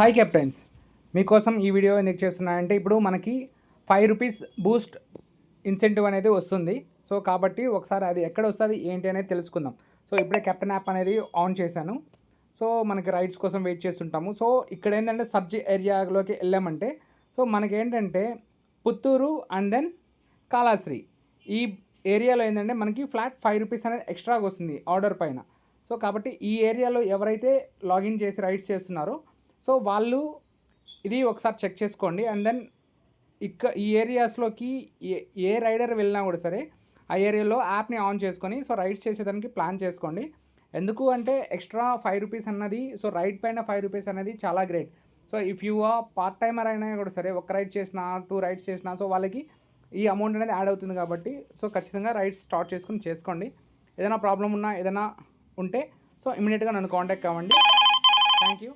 Hi captains, మీకోసం ఈ video ఎందుకు చేస్తున్నానంటే ఇప్పుడు మనకి ₹5 బూస్ట్ ఇన్సెంటివ్ అనేది వస్తుంది. సో కాబట్టి ఒకసారి అది ఎక్కడ వస్తుంది ఏంటి అనేది తెలుసుకుందాం. సో ఇప్పుడే కెప్టెన్ యాప్ అనేది ఆన్ చేశాను. సో మనకి రైడ్స్ కోసం వెయిట్ చేస్తుంటాము. సో ఇక్కడ ఏంటంటే సర్చ్ ఏరియాలోకి వెళ్ళామంటే సో మనకేంటంటే పుత్తూరు అండ్ దెన్ కాళాశ్రీ ఈ ఏరియాలో ఏంటంటే మనకి ఫ్లాట్ ₹5 అనేది ఎక్స్ట్రాగా వస్తుంది ఆర్డర్ పైన. సో కాబట్టి ఈ ఏరియాలో ఎవరైతే లాగిన్ చేసి రైడ్స్ చేస్తున్నారో సో వాళ్ళు ఇది ఒకసారి చెక్ చేసుకోండి. అండ్ దెన్ ఈ ఏరియాస్లోకి ఏ రైడర్ వెళ్ళినా కూడా సరే ఆ ఏరియాలో యాప్ని ఆన్ చేసుకొని సో రైడ్స్ చేసేదానికి ప్లాన్ చేసుకోండి. ఎందుకు అంటే ఎక్స్ట్రా ₹5 అన్నది సో రైడ్ పైన ₹5 అనేది చాలా great. So if you part timer అయినా కూడా సరే ఒక రైడ్ చేసినా 2 రైడ్స్ చేసినా సో వాళ్ళకి ఈ అమౌంట్ అనేది యాడ్ అవుతుంది కాబట్టి సో ఖచ్చితంగా రైడ్స్ స్టార్ట్ చేసుకోండి. ఏదైనా ప్రాబ్లం ఉన్నా ఏదైనా ఉంటే సో ఇమీడియట్గా నన్ను కాంటాక్ట్ అవ్వండి. Thank you.